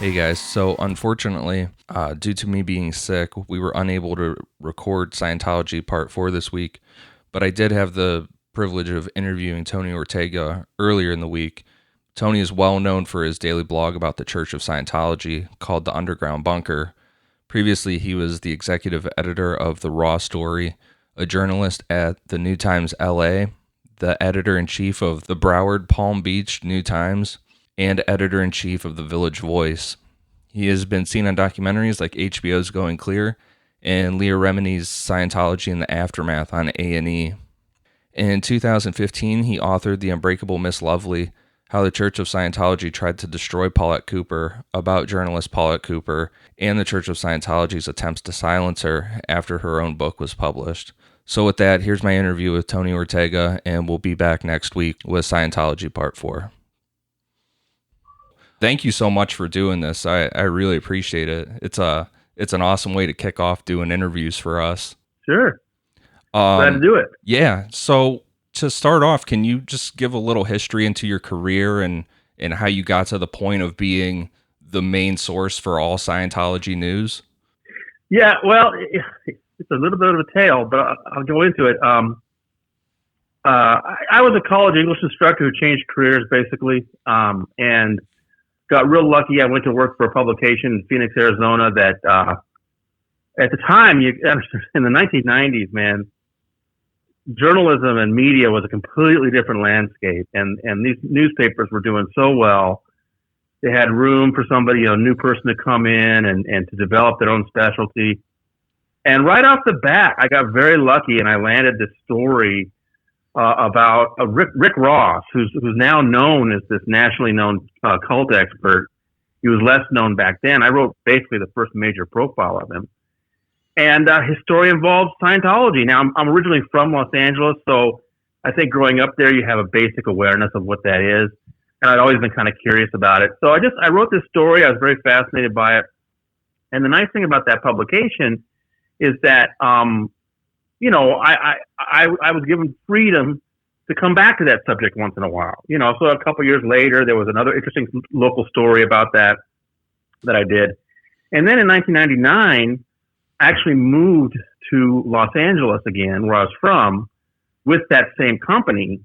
Hey guys, so unfortunately, due to me being sick, we were unable to record Scientology Part 4 this week, but I did have the privilege of interviewing Tony Ortega earlier in the week. Tony is well known for his daily blog about the Church of Scientology called The Underground Bunker. Previously, he was the executive editor of The Raw Story, a journalist at the New Times LA, the editor-in-chief of the Broward-Palm Beach New Times, and editor-in-chief of The Village Voice. He has been seen on documentaries like HBO's Going Clear and Leah Remini's Scientology in the Aftermath on A&E. In 2015, he authored The Unbreakable Miss Lovely, How the Church of Scientology Tried to Destroy Paulette Cooper, about journalist Paulette Cooper, and the Church of Scientology's attempts to silence her after her own book was published. So with that, here's my interview with Tony Ortega, and we'll be back next week with Scientology Part 4. Thank you so much for doing this. I really appreciate it. It's an awesome way to kick off doing interviews for us. Sure. Glad to do it. Yeah. So to start off, can you just give a little history into your career and how you got to the point of being the main source for all Scientology news? Yeah, well, it's a little bit of a tale, but I'll go into it. I was a college English instructor who changed careers, basically, and got real lucky. I went to work for a publication in Phoenix, Arizona that at the time, in the 1990s, man, journalism and media was a completely different landscape. And these newspapers were doing so well. They had room for somebody, a new person to come in and to develop their own specialty. And right off the bat, I got very lucky and I landed this story about Rick Ross, who's now known as this nationally known cult expert. He was less known back then. I wrote basically the first major profile of him. And his story involves Scientology. Now, I'm originally from Los Angeles, so I think growing up there, you have a basic awareness of what that is. And I'd always been kind of curious about it. So I wrote this story. I was very fascinated by it. And the nice thing about that publication is that, I was given freedom to come back to that subject once in a while. So a couple years later, there was another interesting local story about that I did. And then in 1999, I actually moved to Los Angeles again, where I was from, with that same company.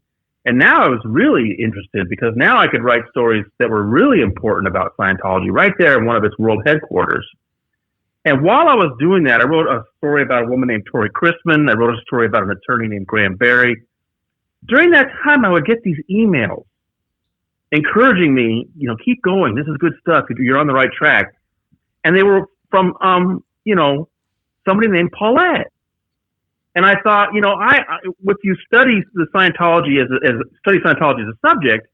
And now I was really interested because now I could write stories that were really important about Scientology right there in one of its world headquarters. And while I was doing that, I wrote a story about a woman named Tori Chrisman. I wrote a story about an attorney named Graham Barry. During that time, I would get these emails encouraging me, keep going. This is good stuff. You're on the right track. And they were from, somebody named Paulette. And I thought, if you study Scientology as a subject,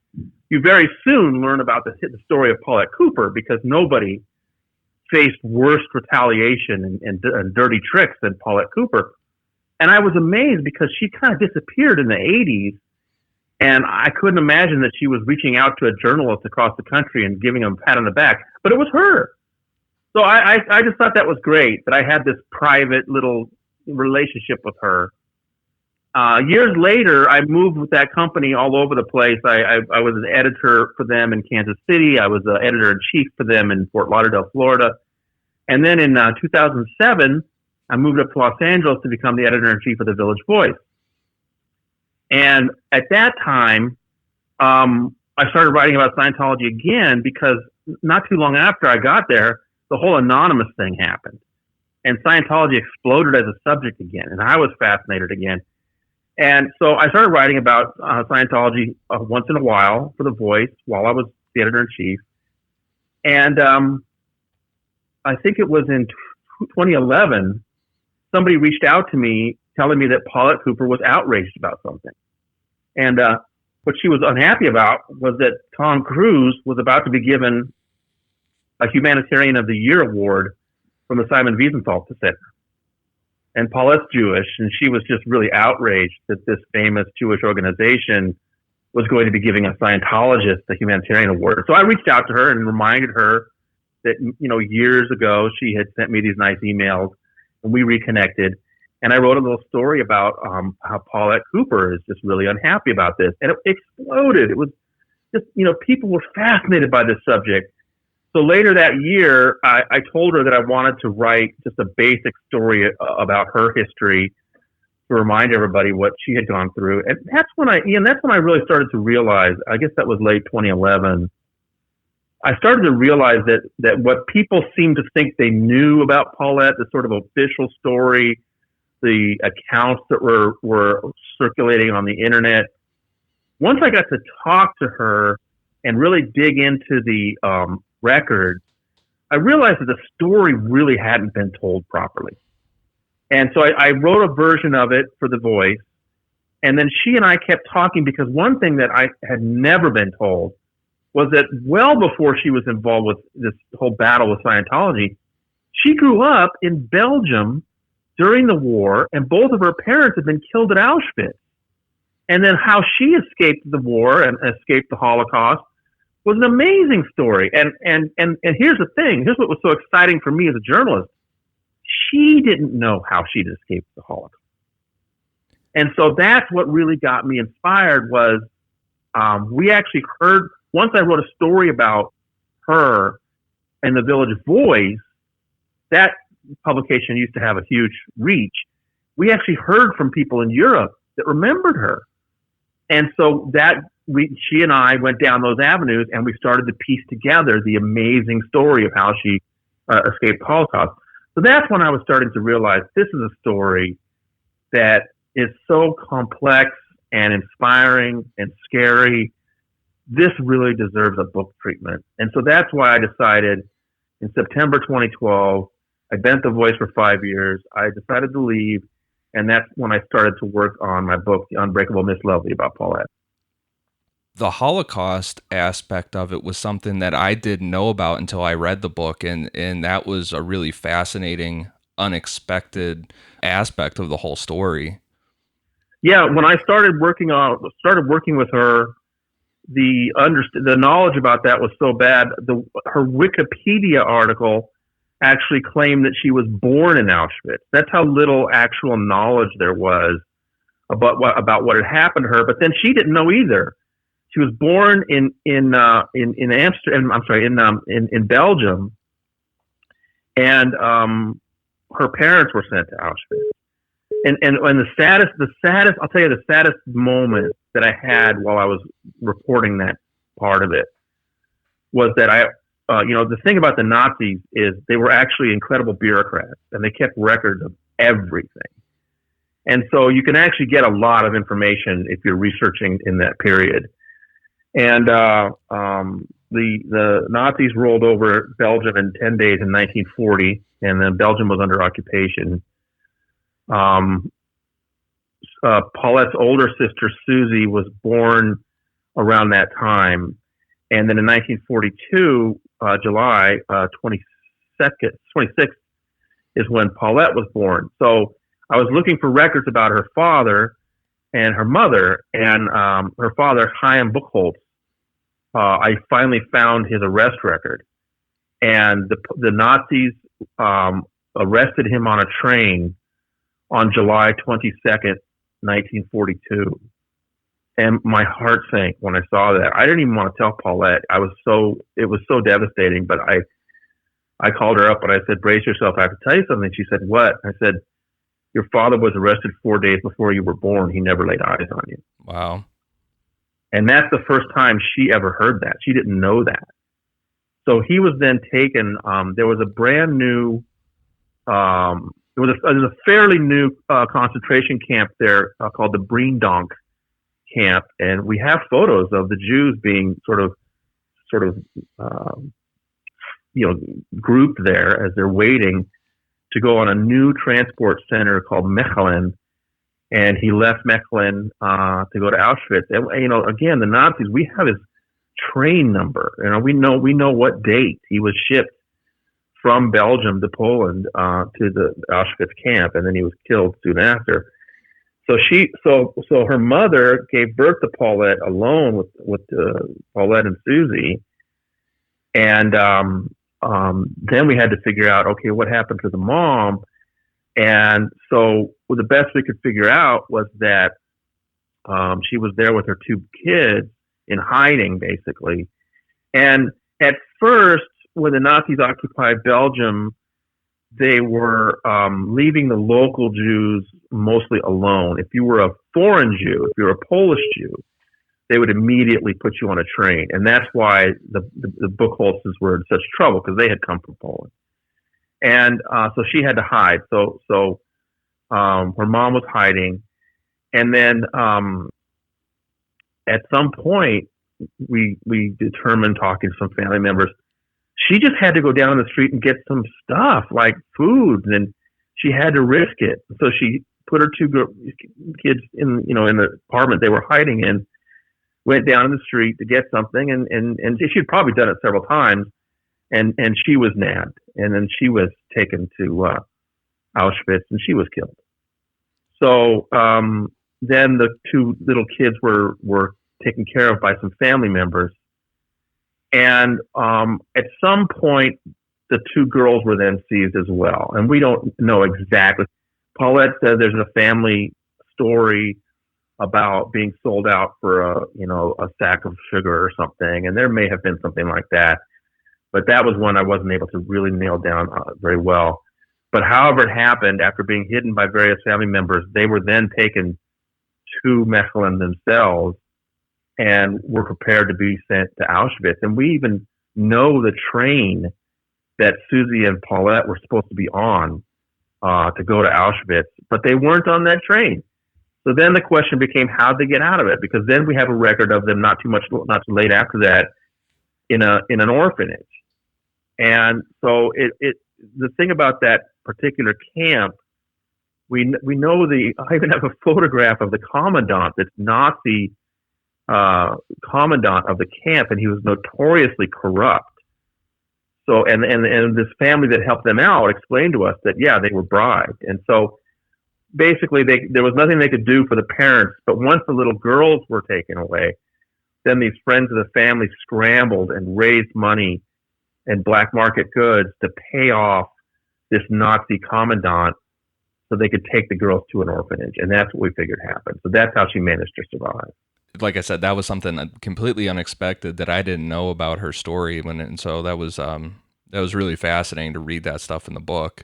you very soon learn about the story of Paulette Cooper, because nobody faced worse retaliation and dirty tricks than Paulette Cooper. And I was amazed because she kind of disappeared in the 80s, and I couldn't imagine that she was reaching out to a journalist across the country and giving him a pat on the back, but it was her. So I just thought that was great, that I had this private little relationship with her. Years later, I moved with that company all over the place. I was an editor for them in Kansas City. I was the editor-in-chief for them in Fort Lauderdale, Florida. And then in 2007, I moved up to Los Angeles to become the editor-in-chief of the Village Voice. And at that time, I started writing about Scientology again because not too long after I got there, the whole anonymous thing happened. And Scientology exploded as a subject again. And I was fascinated again. And so I started writing about Scientology once in a while for The Voice while I was the editor-in-chief. And I think it was in 2011, somebody reached out to me telling me that Paulette Cooper was outraged about something. And what she was unhappy about was that Tom Cruise was about to be given a Humanitarian of the Year award from the Simon Wiesenthal Center. And Paulette's Jewish, and she was just really outraged that this famous Jewish organization was going to be giving a Scientologist the Humanitarian Award. So I reached out to her and reminded her that, years ago she had sent me these nice emails, and we reconnected. And I wrote a little story about how Paulette Cooper is just really unhappy about this. And it exploded. It was just, people were fascinated by this subject. So later that year, I told her that I wanted to write just a basic story about her history to remind everybody what she had gone through. And that's when I really started to realize, I guess that was late 2011. I started to realize that what people seemed to think they knew about Paulette, the sort of official story, the accounts that were circulating on the internet. Once I got to talk to her and really dig into the records, I realized that the story really hadn't been told properly. And so I wrote a version of it for The Voice. And then she and I kept talking, because one thing that I had never been told was that well before she was involved with this whole battle with Scientology, she grew up in Belgium during the war, and both of her parents had been killed at Auschwitz. And then how she escaped the war and escaped the Holocaust was an amazing story. And here's the thing. Here's what was so exciting for me as a journalist. She didn't know how she'd escaped the Holocaust. And so that's what really got me inspired was we actually heard, once I wrote a story about her in the Village Voice, that publication used to have a huge reach. We actually heard from people in Europe that remembered her. And so she and I went down those avenues, and we started to piece together the amazing story of how she escaped the Holocaust. So that's when I was starting to realize this is a story that is so complex and inspiring and scary. This really deserves a book treatment. And so that's why I decided in September 2012, I'd been at The Voice for 5 years. I decided to leave. And that's when I started to work on my book, The Unbreakable Miss Lovely, about Paulette. The Holocaust aspect of it was something that I didn't know about until I read the book, and that was a really fascinating, unexpected aspect of the whole story. Yeah, when I started working with her, the knowledge about that was so bad. Her Wikipedia article actually claimed that she was born in Auschwitz. That's how little actual knowledge there was about what had happened to her. But then she didn't know either. She was born in Amsterdam. I'm sorry, in Belgium, and her parents were sent to Auschwitz. And the saddest, I'll tell you, the saddest moment that I had while I was reporting that part of it was that the thing about the Nazis is they were actually incredible bureaucrats, and they kept records of everything. And so you can actually get a lot of information if you're researching in that period. And the Nazis rolled over Belgium in 10 days in 1940, and then Belgium was under occupation. Paulette's older sister, Susie, was born around that time. And then in 1942, July 26th is when Paulette was born. So I was looking for records about her father and her mother, and her father, Chaim Buchholz. I finally found his arrest record, and the Nazis arrested him on a train on July 22nd, 1942. And my heart sank when I saw that. I didn't even want to tell Paulette. It was so devastating, but I called her up and I said, brace yourself, I have to tell you something. She said, what? I said, your father was arrested 4 days before you were born. He never laid eyes on you. Wow. And that's the first time she ever heard that. She didn't know that. So he was then taken. There was a brand new, there was a fairly new concentration camp there called the Breendonk camp, and we have photos of the Jews being sort of grouped there as they're waiting to go on a new transport center called Mechelen. And he left Mechelen to go to Auschwitz. And again, the Nazis, we have his train number. We know what date he was shipped from Belgium to Poland to the Auschwitz camp, and then he was killed soon after. So her mother gave birth to Paulette alone with Paulette and Susie, and then we had to figure out, okay, what happened to the mom? And so the best we could figure out was that she was there with her two kids in hiding, basically. And at first, when the Nazis occupied Belgium, they were leaving the local Jews mostly alone. If you were a foreign Jew, if you were a Polish Jew, they would immediately put you on a train. And that's why the Buchholzes were in such trouble, because they had come from Poland. And so she had to hide. So her mom was hiding. And then at some point, we determined, talking to some family members, she just had to go down the street and get some stuff like food, and she had to risk it. So she put her two kids in the apartment they were hiding in, went down the street to get something, and she'd probably done it several times, and she was nabbed, and then she was taken to Auschwitz, and she was killed. So then the two little kids were taken care of by some family members. And at some point, the two girls were then seized as well. And we don't know exactly. Paulette says there's a family story about being sold out for a sack of sugar or something. And there may have been something like that. But that was one I wasn't able to really nail down very well. But however it happened, after being hidden by various family members, they were then taken to Mechelen themselves and were prepared to be sent to Auschwitz. And we even know the train that Susie and Paulette were supposed to be on to go to Auschwitz, but they weren't on that train. So then the question became, how'd they get out of it? Because then we have a record of them not too late after that in an orphanage. And so the thing about that particular camp, we know I even have a photograph of the commandant, this Nazi commandant of the camp, and he was notoriously corrupt. So, and this family that helped them out explained to us that, yeah, they were bribed. And so basically there was nothing they could do for the parents, but once the little girls were taken away, then these friends of the family scrambled and raised money and black market goods to pay off this Nazi commandant so they could take the girls to an orphanage. And that's what we figured happened. So that's how she managed to survive. Like I said, that was something completely unexpected that I didn't know about her story. And so that was really fascinating to read that stuff in the book.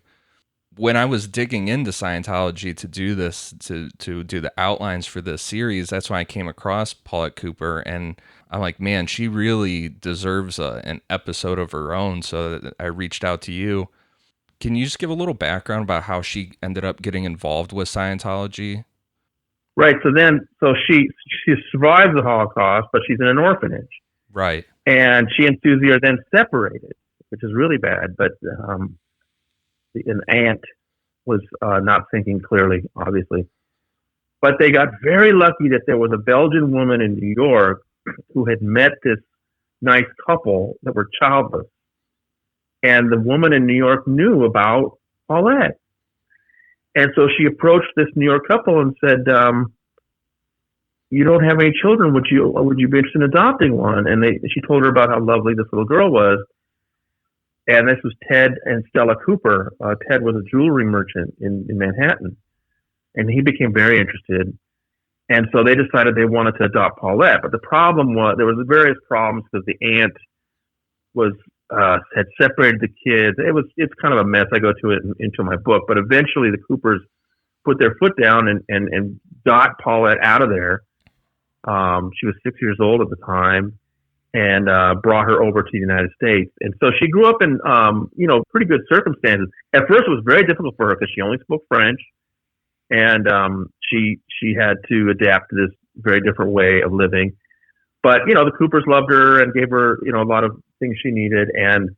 When I was digging into Scientology to do this, to do the outlines for this series, that's when I came across Paulette Cooper, and I'm like, man, she really deserves an episode of her own. So I reached out to you. Can you just give a little background about how she ended up getting involved with Scientology? Right. So she survives the Holocaust, but she's in an orphanage. Right. And she and Susie are then separated, which is really bad. But an aunt was not thinking clearly, obviously. But they got very lucky that there was a Belgian woman in New York who had met this nice couple that were childless. And the woman in New York knew about Paulette. And so she approached this New York couple and said, you don't have any children. Would you be interested in adopting one? And she told her about how lovely this little girl was. And this was Ted and Stella Cooper. Ted was a jewelry merchant in Manhattan. And he became very interested. And so they decided they wanted to adopt Paulette. But the problem was, there was various problems because the aunt had separated the kids. It's kind of a mess. I go to it into my book, but eventually the Coopers put their foot down and got Paulette out of there. She was 6 years old at the time, and brought her over to the United States. And so she grew up in pretty good circumstances. At first, it was very difficult for her because she only spoke French, and she had to adapt to this very different way of living. But, the Coopers loved her and gave her, a lot of things she needed. And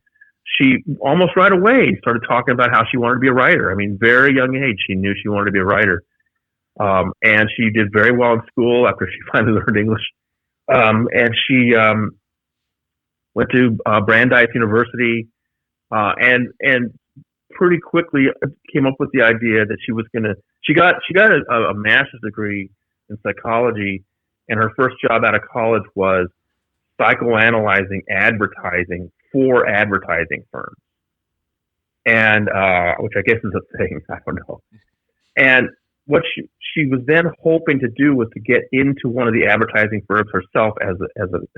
she almost right away started talking about how she wanted to be a writer. I mean, very young age, she knew she wanted to be a writer. And she did very well in school after she finally learned English. And she went to Brandeis University and pretty quickly came up with the idea that she got a master's degree in psychology. And her first job out of college was psychoanalyzing advertising for advertising firms. And, which I guess is a thing, I don't know. And what she was then hoping to do was to get into one of the advertising firms herself as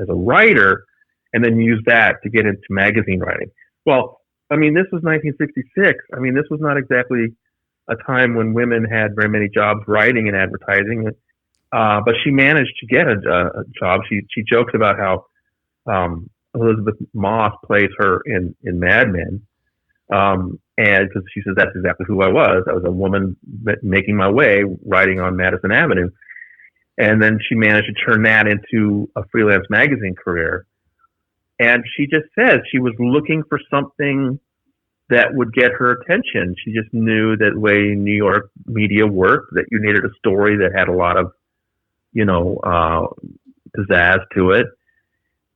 a writer, and then use that to get into magazine writing. Well, I mean, this was 1966. I mean, this was not exactly a time when women had very many jobs writing and advertising. But she managed to get a job. She jokes about how Elizabeth Moss plays her in Mad Men, and because she says that's exactly who I was. I was a woman making my way, writing on Madison Avenue, and then she managed to turn that into a freelance magazine career. And she just says she was looking for something that would get her attention. She just knew that the way New York media worked, that you needed a story that had a lot of, pizzazz to it.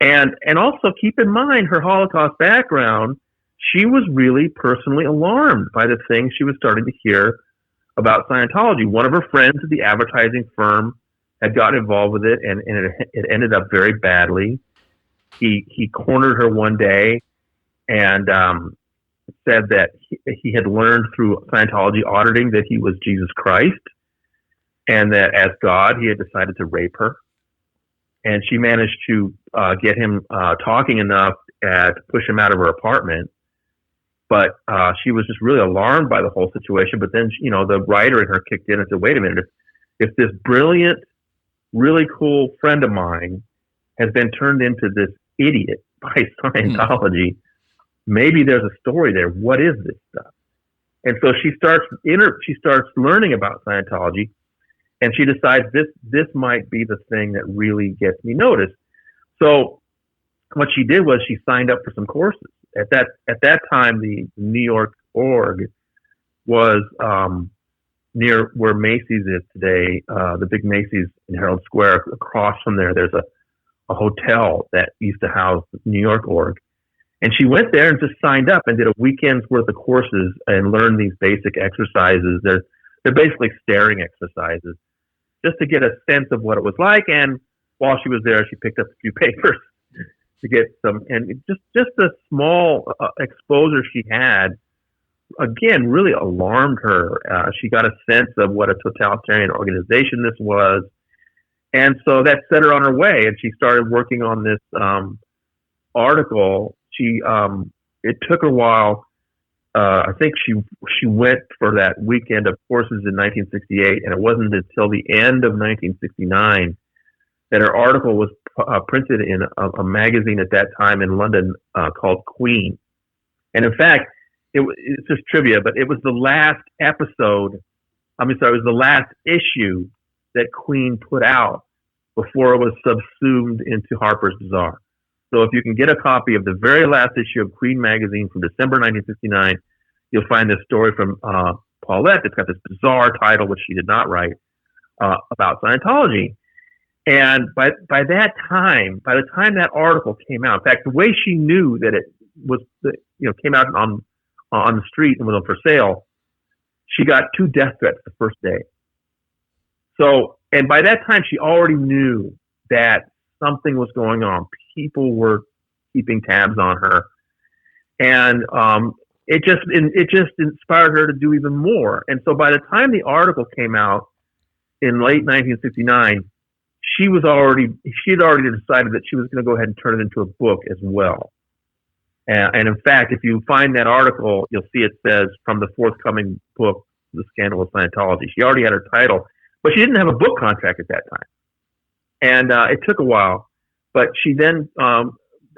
And also keep in mind her Holocaust background. She was really personally alarmed by the things she was starting to hear about Scientology. One of her friends at the advertising firm had gotten involved with it, and it ended up very badly. He cornered her one day and said that he had learned through Scientology auditing that he was Jesus Christ, and that as God, he had decided to rape her. And she managed to get him talking enough to push him out of her apartment. But she was just really alarmed by the whole situation. But then, the writer in her kicked in and said, wait a minute, if this brilliant, really cool friend of mine has been turned into this idiot by Scientology, maybe there's a story there. What is this stuff? And so she starts learning about Scientology, and she decides this might be the thing that really gets me noticed. So what she did was she signed up for some courses. At that time, the New York org was near where Macy's is today, the big Macy's in Herald Square. Across from there, there's a hotel that used to house the New York org. And she went there and just signed up and did a weekend's worth of courses and learned these basic exercises. They're basically staring exercises, just to get a sense of what it was like. And while she was there, she picked up a few papers to get some, and just the small exposure she had, again, really alarmed her. She got a sense of what a totalitarian organization this was. And so that set her on her way, and she started working on this article. It took her a while. I think she went for that weekend of courses in 1968, and it wasn't until the end of 1969 that her article was printed in a magazine at that time in London called Queen. And in fact, it's just trivia, but it was the last episode. It was the last issue that Queen put out before it was subsumed into Harper's Bazaar. So if you can get a copy of the very last issue of Queen magazine from December 1969, you'll find this story from Paulette. It's got this bizarre title, which she did not write, about Scientology. And by the time that article came out, in fact, the way she knew that it was, came out on the street and was on for sale, she got 2 death threats the first day. So, and by that time, she already knew that something was going on. People were keeping tabs on her, and it just inspired her to do even more. And so, by the time the article came out in late 1969, she had already decided that she was going to go ahead and turn it into a book as well. And in fact, if you find that article, you'll see it says from the forthcoming book, The Scandal of Scientology. She already had her title, but she didn't have a book contract at that time. And it took a while, but she then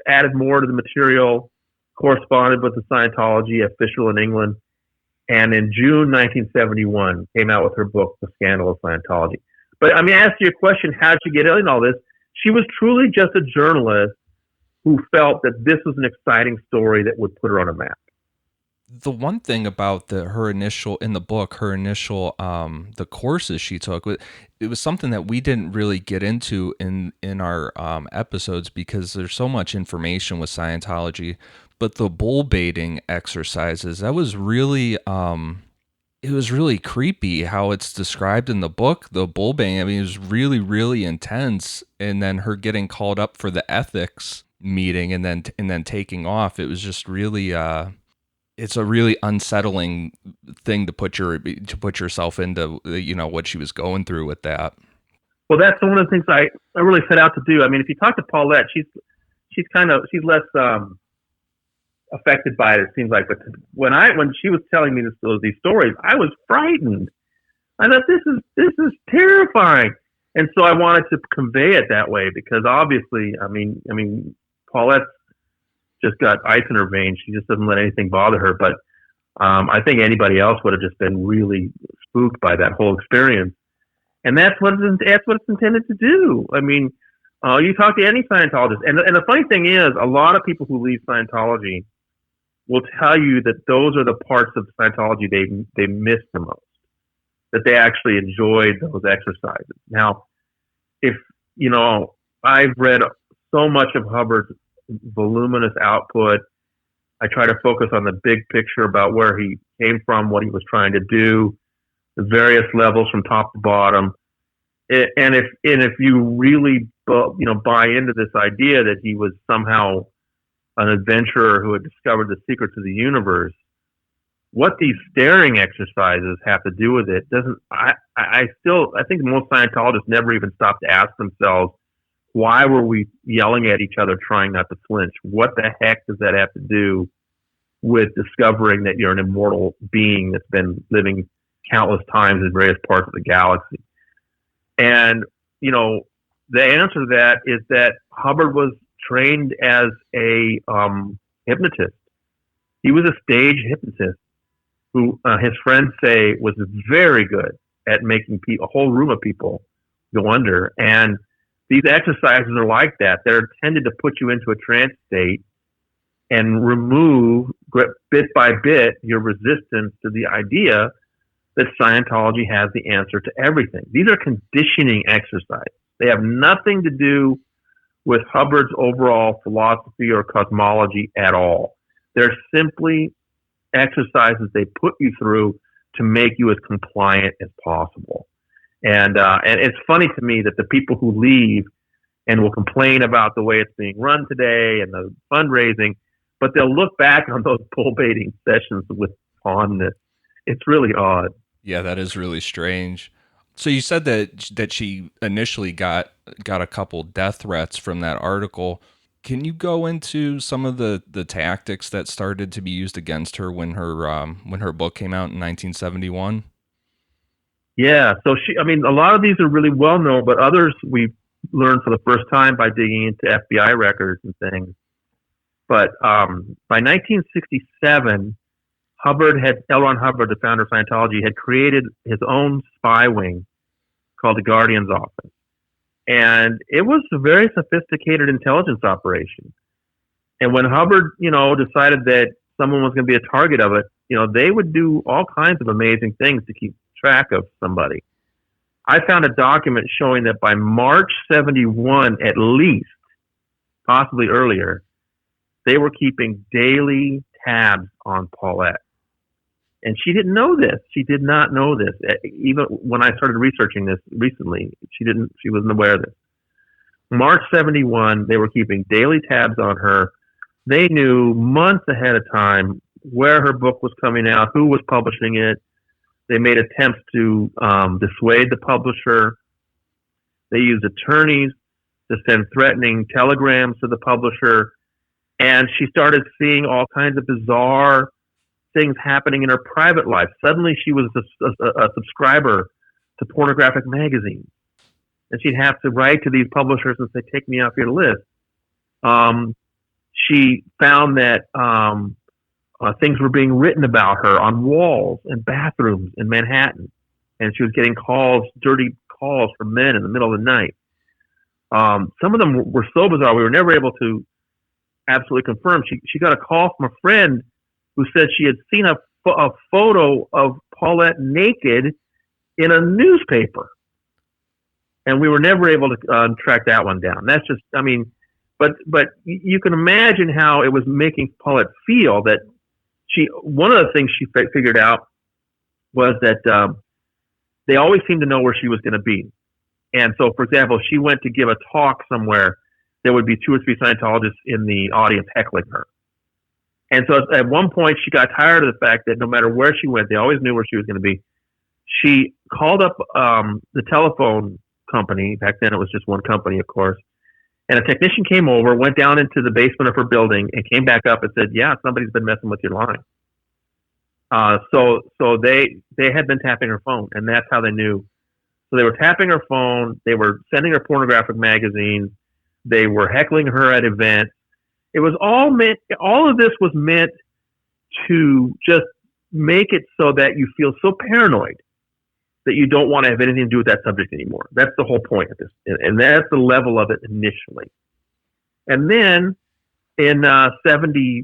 added more to the material, corresponded with the Scientology official in England, and in June 1971 came out with her book, The Scandal of Scientology. But I mean, ask your question, how did she get in all this? She was truly just a journalist who felt that this was an exciting story that would put her on a map. The one thing about the courses she took, it was something that we didn't really get into in our episodes because there's so much information with Scientology. But the bull baiting exercises, that was really it was really creepy how it's described in the book. The bull baiting, I mean, it was really, really intense. And then her getting called up for the ethics meeting and then taking off. It was just really it's a really unsettling thing to put yourself into, what she was going through with that. Well, that's one of the things I really set out to do. I mean, if you talk to Paulette, she's less affected by it. It seems like, but when she was telling me these stories, I was frightened. I thought this is terrifying, and so I wanted to convey it that way because obviously, I mean, Paulette's just got ice in her veins. She just doesn't let anything bother her. But I think anybody else would have just been really spooked by that whole experience. And that's what it's intended to do. I mean, you talk to any Scientologist, and the funny thing is, a lot of people who leave Scientology will tell you that those are the parts of Scientology they miss the most, that they actually enjoyed those exercises. Now, if I've read so much of Hubbard's voluminous output. I try to focus on the big picture about where he came from, what he was trying to do, the various levels from top to bottom. And if you really buy into this idea that he was somehow an adventurer who had discovered the secrets of the universe, what these staring exercises have to do with it doesn't. I think most Scientologists never even stop to ask themselves, why were we yelling at each other trying not to flinch? What the heck does that have to do with discovering that you're an immortal being that's been living countless times in various parts of the galaxy? And, the answer to that is that Hubbard was trained as a hypnotist. He was a stage hypnotist who his friends say was very good at making a whole room of people go under. And these exercises are like that. They're intended to put you into a trance state and remove, bit by bit, your resistance to the idea that Scientology has the answer to everything. These are conditioning exercises. They have nothing to do with Hubbard's overall philosophy or cosmology at all. They're simply exercises they put you through to make you as compliant as possible. And it's funny to me that the people who leave and will complain about the way it's being run today and the fundraising, but they'll look back on those bull baiting sessions with fondness. It's really odd. Yeah, that is really strange. So you said that she initially got a couple death threats from that article. Can you go into some of the tactics that started to be used against her when her book came out in 1971? Yeah, so a lot of these are really well known, but others we've learned for the first time by digging into FBI records and things. But by 1967, L. Ron Hubbard, the founder of Scientology, had created his own spy wing called the Guardian's Office. And it was a very sophisticated intelligence operation. And when Hubbard, decided that someone was going to be a target of it, they would do all kinds of amazing things to keep track of somebody. I found a document showing that by March 71, at least, possibly earlier, they were keeping daily tabs on Paulette. And she didn't know this. She did not know this. Even when I started researching this recently, she wasn't aware of this. March 71, they were keeping daily tabs on her. They knew months ahead of time where her book was coming out, who was publishing it. They made attempts to dissuade the publisher. They used attorneys to send threatening telegrams to the publisher. And she started seeing all kinds of bizarre things happening in her private life. Suddenly she was a subscriber to pornographic magazines. And she'd have to write to these publishers and say, take me off your list. She found that things were being written about her on walls and bathrooms in Manhattan. And she was getting dirty calls from men in the middle of the night. Some of them were so bizarre, we were never able to absolutely confirm. She got a call from a friend who said she had seen a photo of Paulette naked in a newspaper. And we were never able to track that one down. That's just, but you can imagine how it was making Paulette feel that one of the things she figured out was that they always seemed to know where she was going to be. And so, for example, if she went to give a talk somewhere, there would be 2 or 3 Scientologists in the audience heckling her. And so at one point, she got tired of the fact that no matter where she went, they always knew where she was going to be. She called up the telephone company. Back then, it was just one company, of course. And a technician came over, went down into the basement of her building, and came back up and said, "Yeah, somebody's been messing with your line." So they had been tapping her phone, and that's how they knew. So they were tapping her phone. They were sending her pornographic magazines. They were heckling her at events. It was all meant. All of this was meant to just make it so that you feel so paranoid that you don't want to have anything to do with that subject anymore. That's the whole point of this, and that's the level of it initially. And then in 70,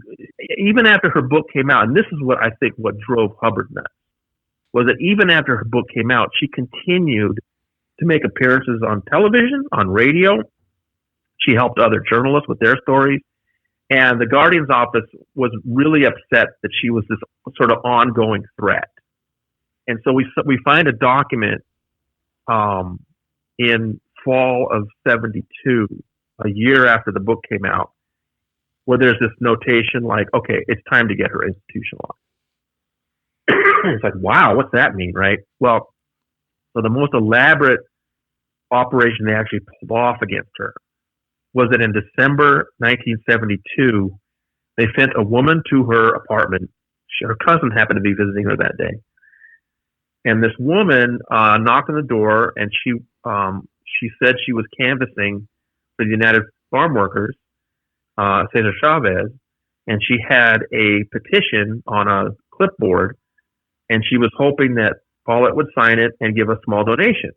even after her book came out, and this is what I think what drove Hubbard nuts, was that even after her book came out, she continued to make appearances on television, on radio. She helped other journalists with their stories. And the Guardian's office was really upset that she was this sort of ongoing threat. And so we find a document in fall of 72, a year after the book came out, where there's this notation like, okay, it's time to get her institutionalized. It's like, wow, what's that mean, right? Well, so the most elaborate operation they actually pulled off against her was that in December 1972, they sent a woman to her apartment. Her cousin happened to be visiting her that day. And this woman knocked on the door, and she said she was canvassing for the United Farm Workers, Cesar Chavez, and she had a petition on a clipboard, and she was hoping that Paulette would sign it and give a small donation.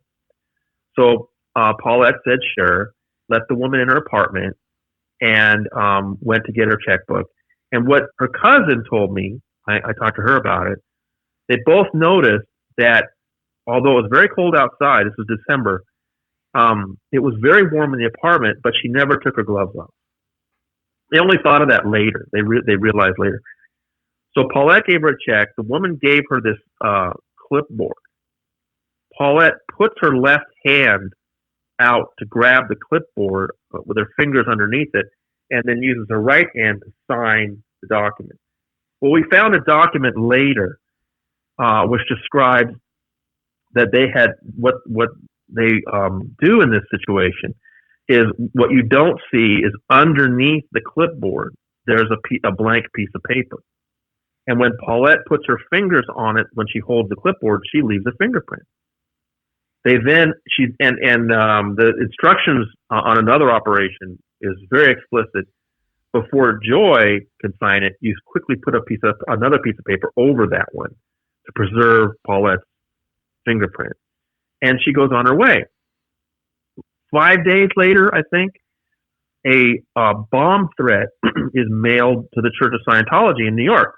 So Paulette said, sure, left the woman in her apartment, and went to get her checkbook. And what her cousin told me, I talked to her about it, they both noticed that although it was very cold outside, this was December, it was very warm in the apartment, but she never took her gloves off. They only thought of that later. They realized later. So Paulette gave her a check. The woman gave her this clipboard. Paulette puts her left hand out to grab the clipboard with her fingers underneath it, and then uses her right hand to sign the document. Well, we found a document later which describes that they had what they do in this situation is what you don't see is underneath the clipboard there's a blank piece of paper, and when Paulette puts her fingers on it when she holds the clipboard, she leaves a fingerprint. They then the instructions on another operation is very explicit. Before Joy can sign it, you quickly put another piece of paper over that one to preserve Paulette's fingerprint. And she goes on her way. 5 days later, I think, a bomb threat is mailed to the Church of Scientology in New York.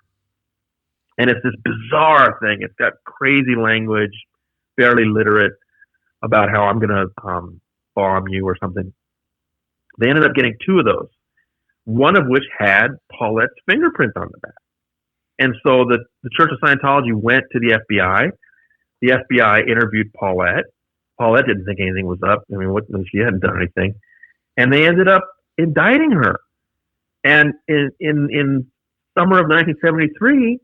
And it's this bizarre thing. It's got crazy language, barely literate, about how I'm going to bomb you or something. They ended up getting 2 of those, one of which had Paulette's fingerprints on the back. And so the Church of Scientology went to the FBI. The FBI interviewed Paulette. Paulette didn't think anything was up. I mean, she hadn't done anything. And they ended up indicting her. And in summer of 1973,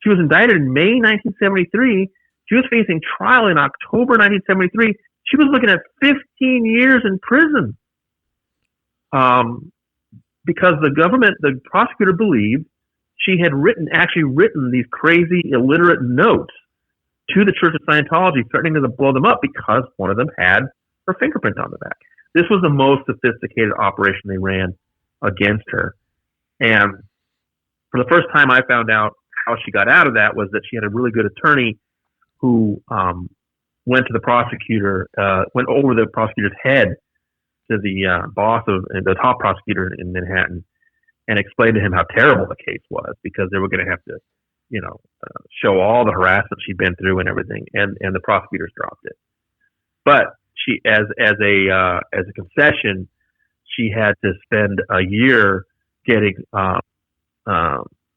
she was indicted in May 1973. She was facing trial in October 1973. She was looking at 15 years in prison. Because the prosecutor believed she had actually written these crazy, illiterate notes to the Church of Scientology, threatening to blow them up because one of them had her fingerprint on the back. This was the most sophisticated operation they ran against her. And for the first time I found out how she got out of that was that she had a really good attorney who went to the prosecutor, went over the prosecutor's head to the boss of the top prosecutor in Manhattan and explained to him how terrible the case was, because they were going to have to, show all the harassment she'd been through and everything, and the prosecutors dropped it. But she, as a concession, she had to spend a year getting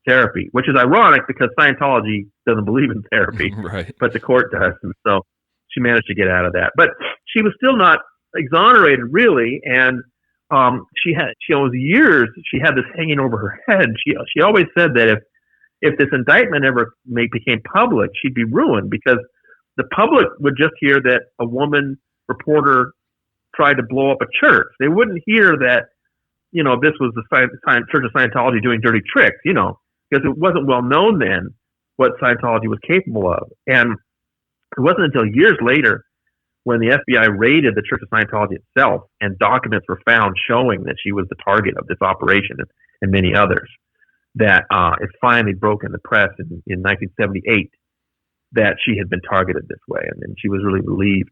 therapy, which is ironic because Scientology doesn't believe in therapy, right? But the court does, and so she managed to get out of that. But she was still not exonerated, really, and she was years. She had this hanging over her head. She always said that if this indictment ever became public, she'd be ruined, because the public would just hear that a woman reporter tried to blow up a church. They wouldn't hear that, this was the Church of Scientology doing dirty tricks, because it wasn't well known then what Scientology was capable of. And it wasn't until years later when the FBI raided the Church of Scientology itself and documents were found showing that she was the target of this operation and many others, that it finally broke in the press in 1978 that she had been targeted this way. And then she was really relieved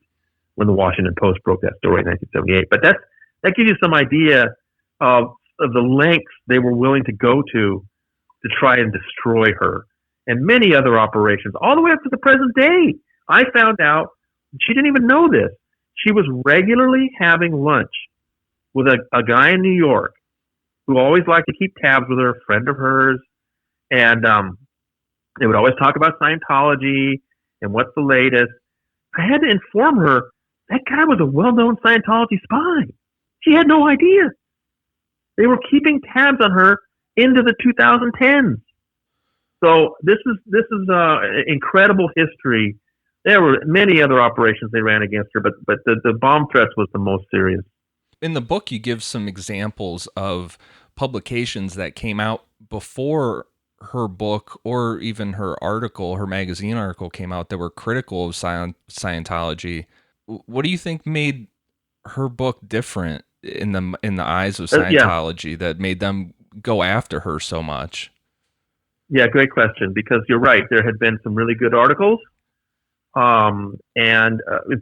when the Washington Post broke that story in 1978. But that gives you some idea of the lengths they were willing to go to try and destroy her, and many other operations, all the way up to the present day. I found out, she didn't even know this, she was regularly having lunch with a guy in New York who always liked to keep tabs with her, a friend of hers, and they would always talk about Scientology and what's the latest. I had to inform her that guy was a well-known Scientology spy. She had no idea. They were keeping tabs on her into the 2010s. So this is incredible history. There were many other operations they ran against her, but the bomb threats was the most serious. In the book, you give some examples of publications that came out before her book or even her article, her magazine article came out, that were critical of Scientology. What do you think made her book different in the eyes of Scientology that made them go after her so much? Yeah, great question, because you're right. There had been some really good articles. In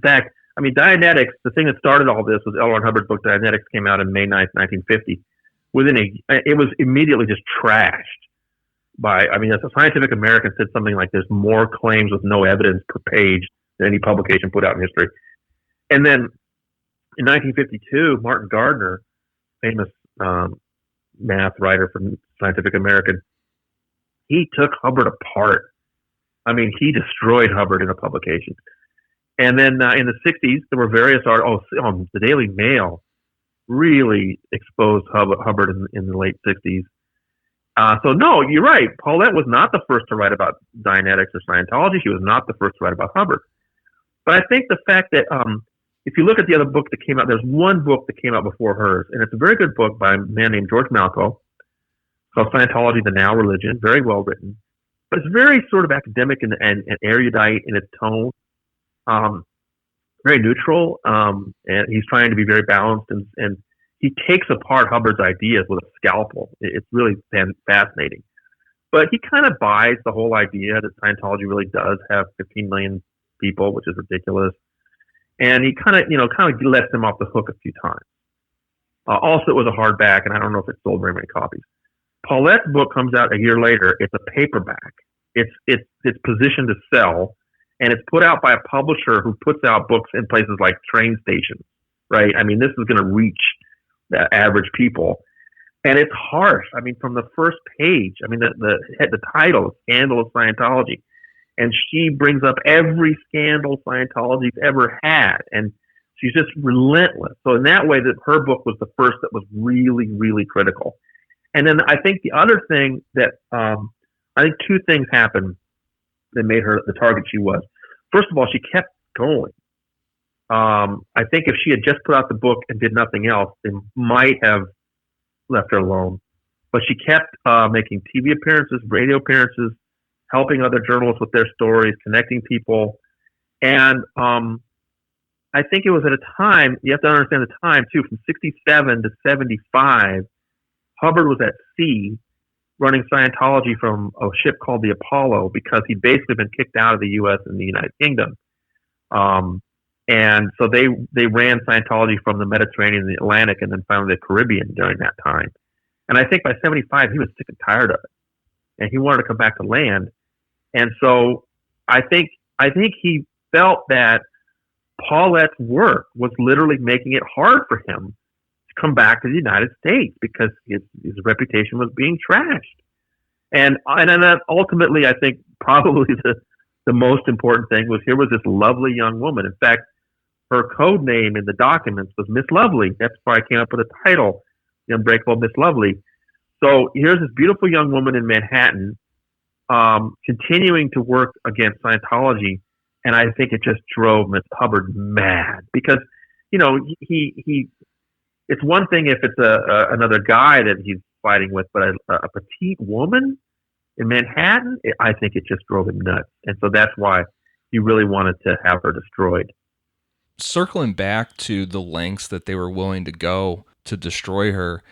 fact, Dianetics, the thing that started all this was L. Ron Hubbard's book, Dianetics, came out in May 9th, 1950. It was immediately just trashed by, as a Scientific American said something like, there's more claims with no evidence per page than any publication put out in history. And then in 1952, Martin Gardner, famous math writer from Scientific American, he took Hubbard apart. He destroyed Hubbard in a publication. And then in the 60s, there were various articles. The Daily Mail really exposed Hubbard in the late 60s. So no, you're right. Paulette was not the first to write about Dianetics or Scientology. She was not the first to write about Hubbard. But I think the fact that if you look at the other book that came out, there's one book that came out before hers, and it's a very good book by a man named George Malko called Scientology, the Now Religion, very well written. But it's very sort of academic and erudite in its tone, very neutral, and he's trying to be very balanced, and he takes apart Hubbard's ideas with a scalpel. It's really fascinating. But he kind of buys the whole idea that Scientology really does have 15 million people, which is ridiculous. And he kind of lets them off the hook a few times. Also, it was a hardback, and I don't know if it sold very many copies. Paulette's book comes out a year later. It's a paperback. It's positioned to sell, and it's put out by a publisher who puts out books in places like train stations, right? This is going to reach the average people, and it's harsh. From the first page, the title, Scandal of Scientology, and she brings up every scandal Scientology's ever had, and she's just relentless. So in that way, that her book was the first that was really, really critical. And then I think the other thing that I think two things happened that made her the target she was. First of all, she kept going. I think if she had just put out the book and did nothing else, they might have left her alone. But she kept making TV appearances, radio appearances, helping other journalists with their stories, connecting people. And I think it was at a time, you have to understand the time too, from 67 to 75, Hubbard was at sea running Scientology from a ship called the Apollo because he'd basically been kicked out of the U.S. and the United Kingdom. And so they ran Scientology from the Mediterranean and the Atlantic and then finally the Caribbean during that time. And I think by 75, he was sick and tired of it. And he wanted to come back to land. And so I think he felt that Paulette's work was literally making it hard for him to come back to the United States because his reputation was being trashed. And then ultimately, I think probably the most important thing was here was this lovely young woman. In fact, her code name in the documents was Miss Lovely. That's why I came up with a title, The Unbreakable Miss Lovely. So here's this beautiful young woman in Manhattan continuing to work against Scientology. And I think it just drove Miss Hubbard mad because, he it's one thing if it's another guy that he's fighting with, but a petite woman in Manhattan, I think it just drove him nuts. And so that's why he really wanted to have her destroyed. Circling back to the lengths that they were willing to go to destroy her,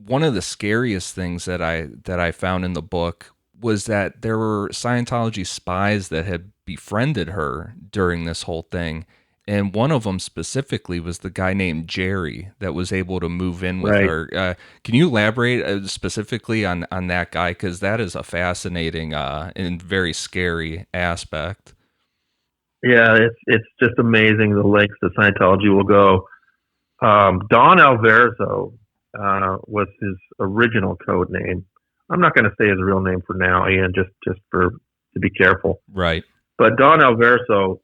one of the scariest things that I found in the book was that there were Scientology spies that had befriended her during this whole thing. And one of them specifically was the guy named Jerry that was able to move in with Right. her. Can you elaborate specifically on that guy? Because that is a fascinating and very scary aspect. Yeah, it's just amazing the lengths that Scientology will go. Don Alverso was his original code name. I'm not going to say his real name for now, Ian, just to be careful. Right. But Don Alverso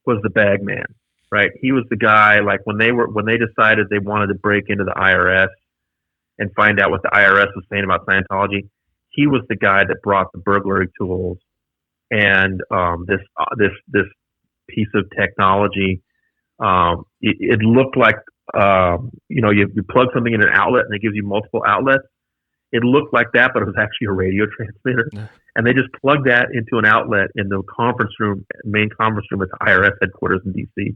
was the bag man, right? He was the guy, like when they decided they wanted to break into the IRS and find out what the IRS was saying about Scientology. He was the guy that brought the burglary tools and this piece of technology. It looked like you plug something in an outlet and it gives you multiple outlets. It looked like that, but it was actually a radio transmitter. Yeah. And they just plugged that into an outlet in the main conference room at the IRS headquarters in DC.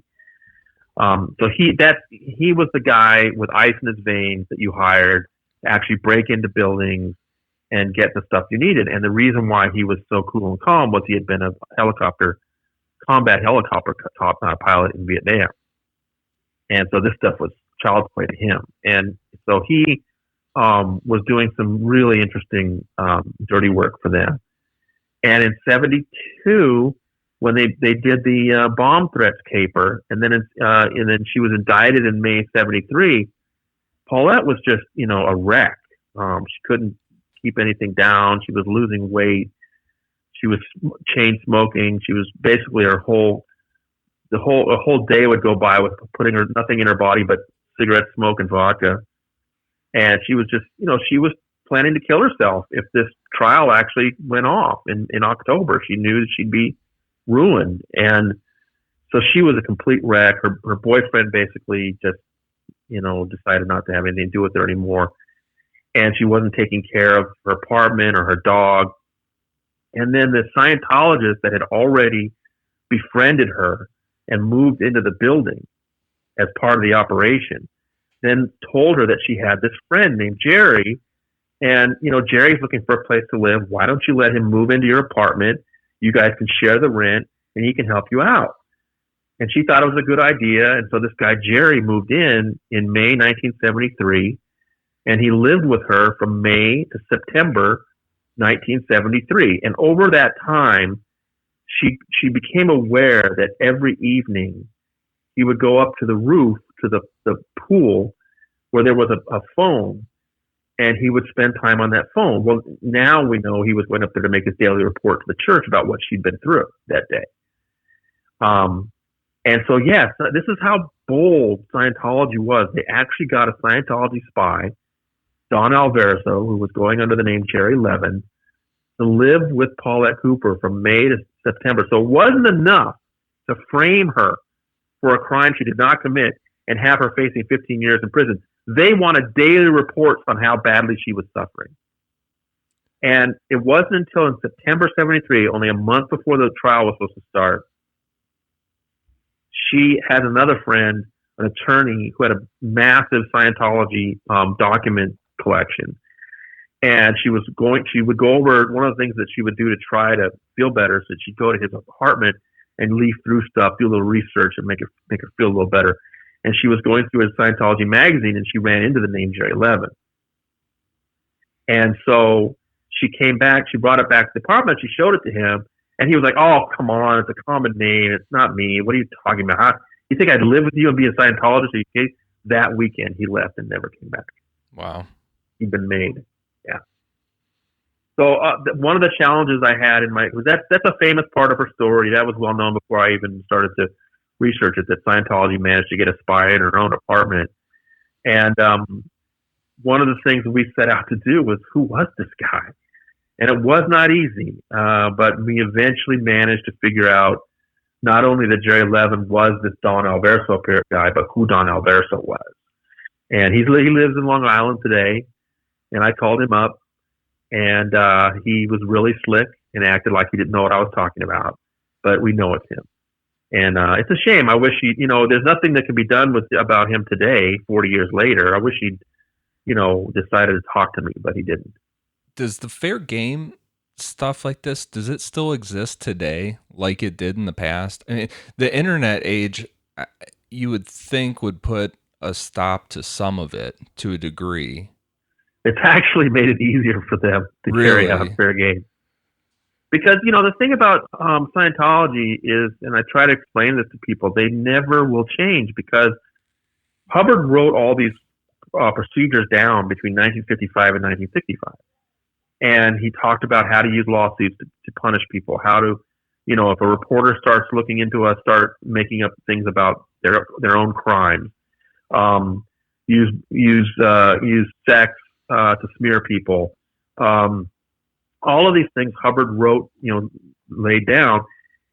So he was the guy with ice in his veins that you hired to actually break into buildings and get the stuff you needed. And the reason why he was so cool and calm was he had been a combat helicopter pilot in Vietnam. And so this stuff was child's play to him. And so he was doing some really interesting dirty work for them. And in 1972, when they did the bomb threats caper, and then she was indicted in May 1973, Paulette was just a wreck. She couldn't keep anything down. She was losing weight. She was chain smoking. She was basically a whole day would go by with putting nothing in her body but cigarette smoke and vodka. And she was just, she was planning to kill herself if this trial actually went off in October. She knew that she'd be ruined. And so she was a complete wreck. Her boyfriend basically just, decided not to have anything to do with her anymore. And she wasn't taking care of her apartment or her dog. And then the Scientologist that had already befriended her and moved into the building as part of the operation then told her that she had this friend named Jerry. And, Jerry's looking for a place to live. Why don't you let him move into your apartment? You guys can share the rent and he can help you out. And she thought it was a good idea. And so this guy, Jerry, moved in May 1973. And he lived with her from May to September 1973. And over that time, she became aware that every evening he would go up to the roof, to the pool, where there was a phone, and he would spend time on that phone. Well, now we know he was going up there to make his daily report to the church about what she'd been through that day. And so, yes, this is how bold Scientology was. They actually got a Scientology spy, Don Alverso, who was going under the name Jerry Levin, to live with Paulette Cooper from May to September. So it wasn't enough to frame her for a crime she did not commit and have her facing 15 years in prison. They wanted daily reports on how badly she was suffering. And it wasn't until in September 1973, only a month before the trial was supposed to start, she had another friend, an attorney, who had a massive Scientology document collection. And she would go over, one of the things that she would do to try to feel better, so she'd go to his apartment and leaf through stuff, do a little research and make her feel a little better. And she was going through his Scientology magazine and she ran into the name Jerry Levin. And so she came back, she brought it back to the apartment, she showed it to him, and he was like, "Oh, come on, it's a common name, it's not me. What are you talking about? You think I'd live with you and be a Scientologist?" That weekend he left and never came back. Wow. He'd been made. Yeah. So one of the challenges I had that's a famous part of her story. That was well known before I even started to research it, that Scientology managed to get a spy in her own apartment. And one of the things we set out to do was, who was this guy? And it was not easy, but we eventually managed to figure out not only that Jerry Levin was this Don Alverso guy, but who Don Alverso was. And he lives in Long Island today. And I called him up, and he was really slick and acted like he didn't know what I was talking about. But we know it's him. And it's a shame. I wish there's nothing that can be done about him today, 40 years later. I wish he'd, decided to talk to me, but he didn't. Does the fair game stuff like this, does it still exist today like it did in the past? I mean, the internet age, you would think, would put a stop to some of it to a degree. It's actually made it easier for them to carry out fair game. Because, the thing about Scientology is, and I try to explain this to people, they never will change, because Hubbard wrote all these procedures down between 1955 and 1965. And he talked about how to use lawsuits to punish people, how to, if a reporter starts looking into us, start making up things about their own crimes, use sex to smear people. All of these things Hubbard wrote, laid down,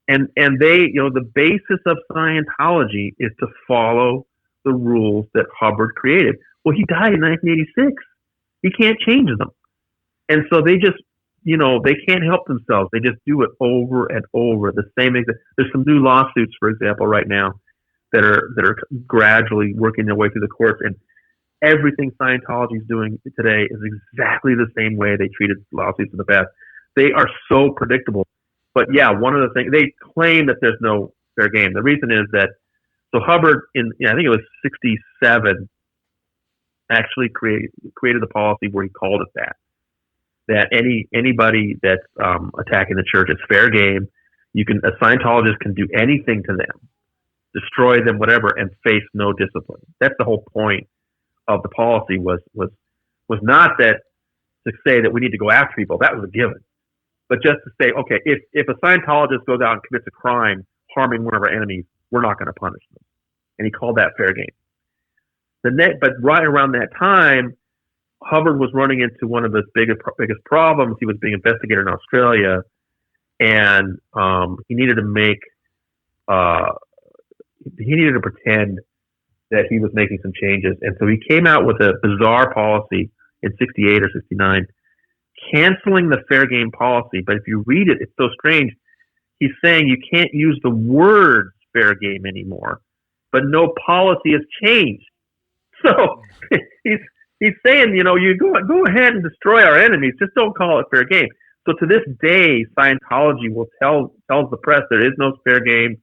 and they, the basis of Scientology is to follow the rules that Hubbard created. Well, he died in 1986. He can't change them. And so they just, they can't help themselves. They just do it over and over. The same. There's some new lawsuits, for example, right now that are gradually working their way through the courts, and everything Scientology is doing today is exactly the same way they treated lawsuits in the past. They are so predictable. But yeah, one of the things, they claim that there's no fair game. The reason is that, so Hubbard I think it was 67, actually created the policy where he called it that anybody that's attacking the church is fair game. A Scientologist can do anything to them, destroy them, whatever, and face no discipline. That's the whole point of the policy, was not that to say that we need to go after people. That was a given. But just to say, okay, if a Scientologist goes out and commits a crime harming one of our enemies, we're not going to punish them. And he called that fair game. But right around that time, Hubbard was running into one of his biggest problems. He was being investigated in Australia, and he needed to pretend that he was making some changes. And so he came out with a bizarre policy in 68 or 69, canceling the fair game policy. But if you read it, it's so strange. He's saying you can't use the word fair game anymore, but no policy has changed. So he's saying, you go ahead and destroy our enemies, just don't call it fair game. So to this day, Scientology will tells the press there is no fair game.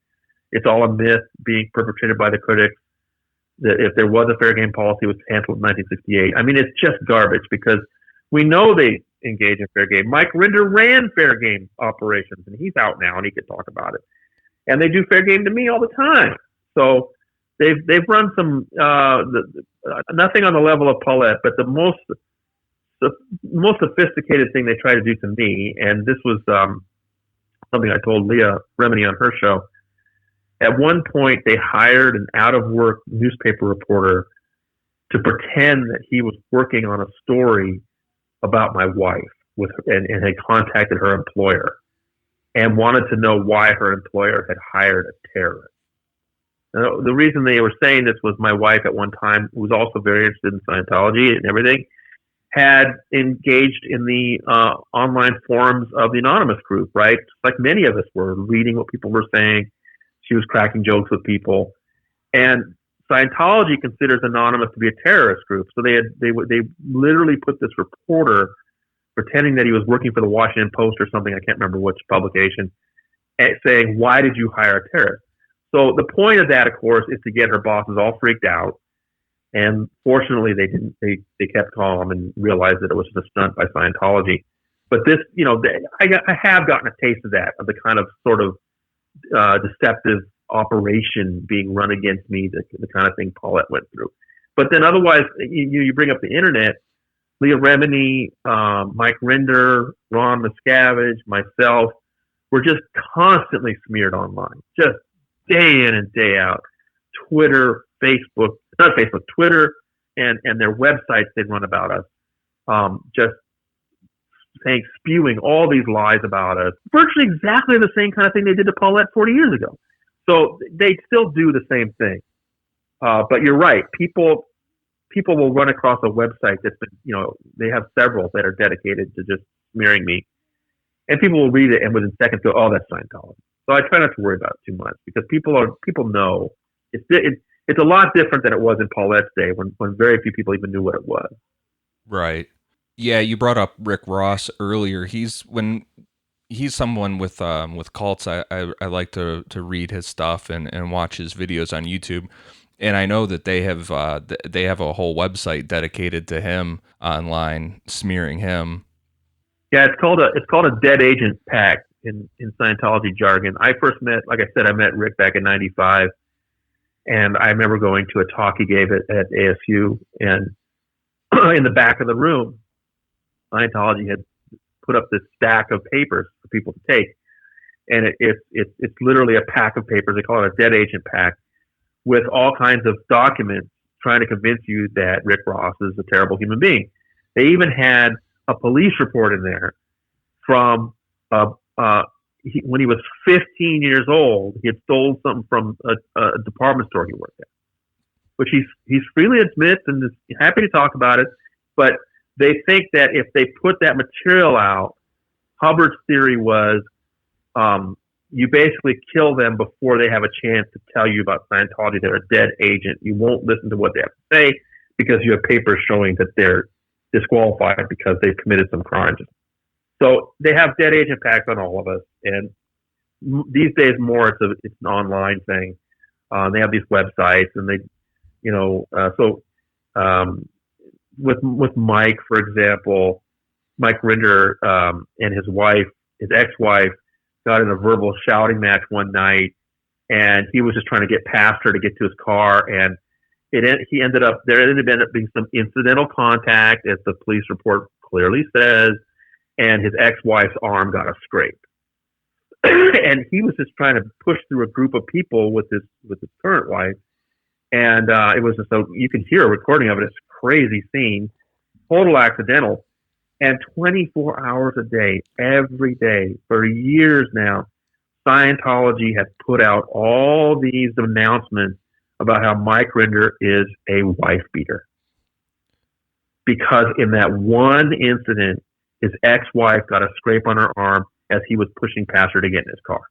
It's all a myth being perpetrated by the critics. That if there was a fair game policy, it was canceled in 1968. I mean, it's just garbage, because we know they engage in fair game. Mike Rinder ran fair game operations, and he's out now, and he could talk about it. And they do fair game to me all the time. So they've run some nothing on the level of Paulette, but the most sophisticated thing they try to do to me, and this was something I told Leah Remini on her show. At one point, they hired an out-of-work newspaper reporter to pretend that he was working on a story about my wife and had contacted her employer and wanted to know why her employer had hired a terrorist. Now, the reason they were saying this was my wife at one time, who was also very interested in Scientology and everything, had engaged in the online forums of the anonymous group, right? Like many of us were, reading what people were saying. She was cracking jokes with people, and Scientology considers Anonymous to be a terrorist group. So they literally put this reporter pretending that he was working for the Washington Post or something, I can't remember which publication, saying, "Why did you hire a terrorist?" So the point of that, of course, is to get her bosses all freaked out. And fortunately, they didn't. They kept calm and realized that it was just a stunt by Scientology. But this, I have gotten a taste of that, of the kind of sort of deceptive operation being run against me, the kind of thing Paulette went through. But then otherwise, you bring up the internet, Leah Remini, Mike Rinder, Ron Miscavige, myself, we're just constantly smeared online, just day in and day out. Twitter, Twitter, and their websites they run about us, just spewing all these lies about us. Virtually exactly the same kind of thing they did to Paulette 40 years ago. So they still do the same thing. But you're right. People will run across a website that's been, they have several that are dedicated to just smearing me, and people will read it and within seconds go, "Oh, that's Scientology." So I try not to worry about it too much because people know it's a lot different than it was in Paulette's day when very few people even knew what it was. Right. Yeah, you brought up Rick Ross earlier. He's someone with cults. I like to read his stuff and watch his videos on YouTube. And I know that they have a whole website dedicated to him online, smearing him. Yeah, it's called a dead agent pact in Scientology jargon. I met Rick back in '95, and I remember going to a talk he gave at ASU, and in the back of the room, Scientology had put up this stack of papers for people to take, and it's literally a pack of papers. They call it a dead agent pack with all kinds of documents trying to convince you that Rick Ross is a terrible human being. They even had a police report in there from when he was 15 years old. He had stolen something from a department store he worked at, which he's freely admits and is happy to talk about it. But they think that if they put that material out, Hubbard's theory was you basically kill them before they have a chance to tell you about Scientology. They're a dead agent. You won't listen to what they have to say because you have papers showing that they're disqualified because they've committed some crimes. So they have dead agent packs on all of us, and these days more it's an online thing. They have these websites, and they, with Mike, for example, Mike Rinder and his ex-wife, got in a verbal shouting match one night, and he was just trying to get past her to get to his car, and there ended up being some incidental contact, as the police report clearly says, and his ex-wife's arm got a scrape. And he was just trying to push through a group of people with his current wife, and it was just you can hear a recording of it. It's a crazy scene, total accidental. And 24 hours a day, every day, for years now, Scientology has put out all these announcements about how Mike Rinder is a wife beater. Because in that one incident, his ex-wife got a scrape on her arm as he was pushing past her to get in his car.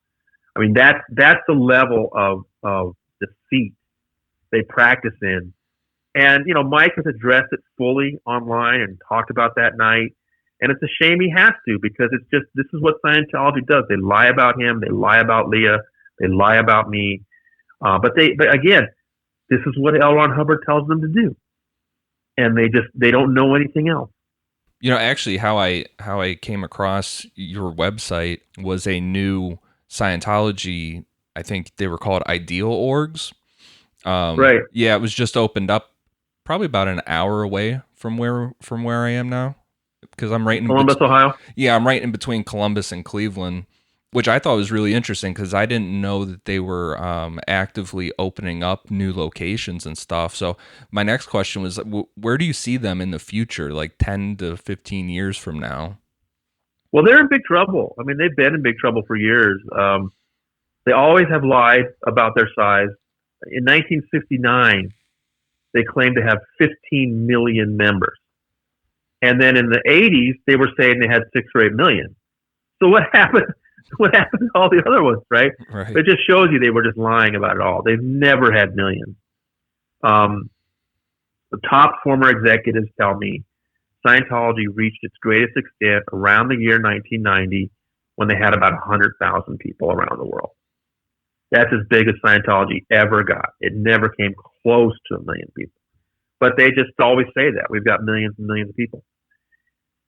I mean, that's the level of deceit they practice in. And, Mike has addressed it fully online and talked about that night. And it's a shame he has to, because this is what Scientology does. They lie about him. They lie about Leah. They lie about me. But again, this is what L. Ron Hubbard tells them to do. And they don't know anything else. Actually, how I came across your website was a new Scientology, I think they were called Ideal Orgs. Right. Yeah, it was just opened up probably about an hour away from where I am now. Because I'm right in Columbus, Ohio? Yeah, I'm right in between Columbus and Cleveland, which I thought was really interesting because I didn't know that they were actively opening up new locations and stuff. So my next question was, where do you see them in the future, like 10 to 15 years from now? Well, they're in big trouble. I mean, they've been in big trouble for years. They always have lied about their size. In 1959, they claimed to have 15 million members. And then in the 80s, they were saying they had 6 or 8 million. So what happened? What happened to all the other ones, right? It just shows you they were just lying about it all. They've never had millions. The top former executives tell me Scientology reached its greatest extent around the year 1990 when they had about 100,000 people around the world. That's as big as Scientology ever got. It never came close to 1 million people. But they just always say that. We've got millions and millions of people.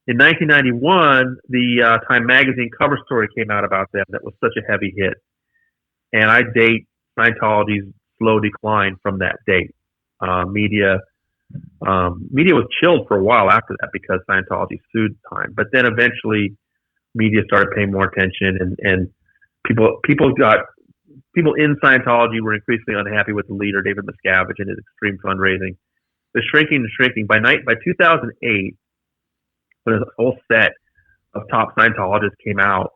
In 1991, the Time Magazine cover story came out about them that was such a heavy hit. And I date Scientology's slow decline from that date. Media was chilled for a while after that because Scientology sued Time. But then eventually media started paying more attention, and people in Scientology were increasingly unhappy with the leader, David Miscavige, and his extreme fundraising. They're shrinking and shrinking. By 2008, when a whole set of top Scientologists came out,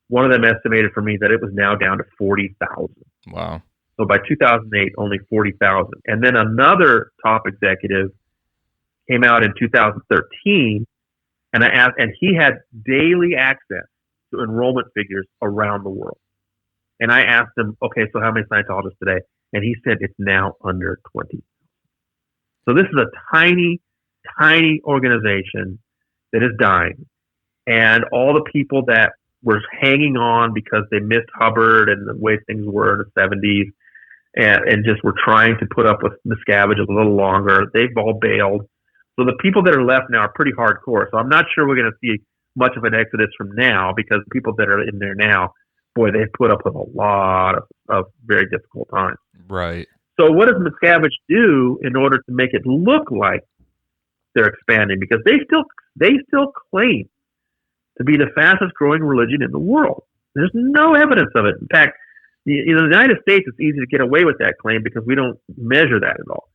One of them estimated for me that it was now down to 40,000. Wow. So by 2008, only 40,000. And then another top executive came out in 2013, and I asked, and he had daily access to enrollment figures around the world. And I asked him, okay, so how many Scientologists today? And he said it's now under 20. So this is a tiny, tiny organization that is dying. And all the people that were hanging on because they missed Hubbard and the way things were in the 70s and just were trying to put up with Miscavige a little longer, they've all bailed. So the people that are left now are pretty hardcore. So I'm not sure we're going to see much of an exodus from now, because the people that are in there now, boy, they've put up with a lot of very difficult times. Right. So what does Miscavige do in order to make it look like they're expanding? Because they still claim to be the fastest growing religion in the world. There's no evidence of it. In fact, in the United States, it's easy to get away with that claim because we don't measure that at all.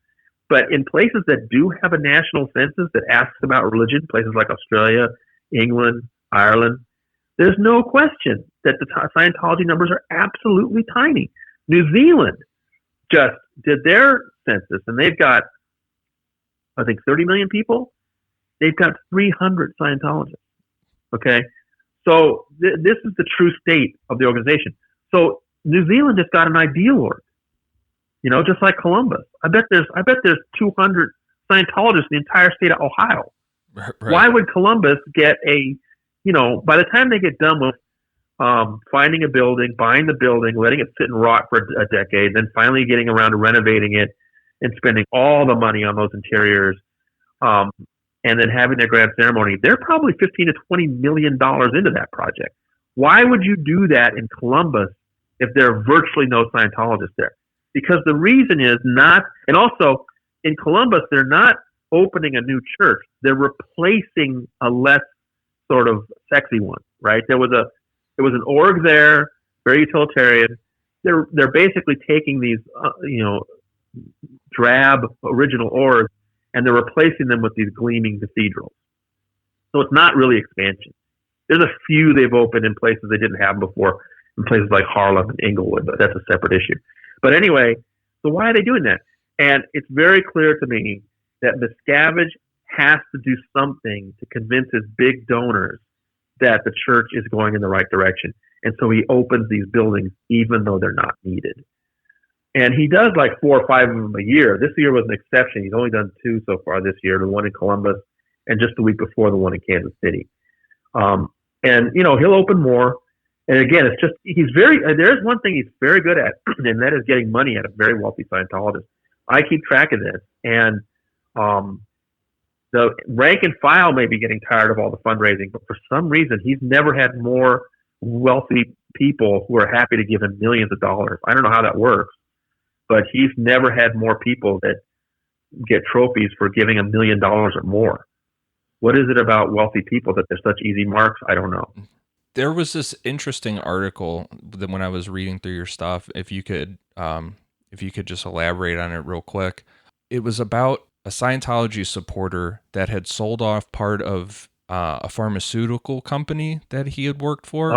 But in places that do have a national census that asks about religion, places like Australia, England, Ireland, there's no question that the Scientology numbers are absolutely tiny. New Zealand just did their census, and they've got, I think, 30 million people. They've got 300 Scientologists. Okay? So this is the true state of the organization. So New Zealand just got an ideal org. Just like Columbus. I bet there's 200 Scientologists in the entire state of Ohio. Right. Why would Columbus get by the time they get done with finding a building, buying the building, letting it sit and rot for a decade, then finally getting around to renovating it and spending all the money on those interiors, and then having their grand ceremony, they're probably $15 to $20 million into that project. Why would you do that in Columbus if there are virtually no Scientologists there? Because the reason is not, and also in Columbus, they're not opening a new church. They're replacing a less sort of sexy one, right? There was an org there, very utilitarian. They're basically taking these, drab original orgs, and they're replacing them with these gleaming cathedrals. So it's not really expansion. There's a few they've opened in places they didn't have before, in places like Harlem and Inglewood, but that's a separate issue. But anyway, so why are they doing that? And it's very clear to me that Miscavige has to do something to convince his big donors that the church is going in the right direction. And so he opens these buildings even though they're not needed. And he does like 4 or 5 of them a year. This year was an exception. He's only done 2 so far this year, the one in Columbus and just the week before the one in Kansas City. And he'll open more. And again, it's just, there's one thing he's very good at, and that is getting money out of very wealthy Scientologists. I keep track of this. And the rank and file may be getting tired of all the fundraising, but for some reason, he's never had more wealthy people who are happy to give him millions of dollars. I don't know how that works, but he's never had more people that get trophies for giving $1 million or more. What is it about wealthy people that they're such easy marks? I don't know. There was this interesting article that when I was reading through your stuff, if you could just elaborate on it real quick. It was about a Scientology supporter that had sold off part of a pharmaceutical company that he had worked for.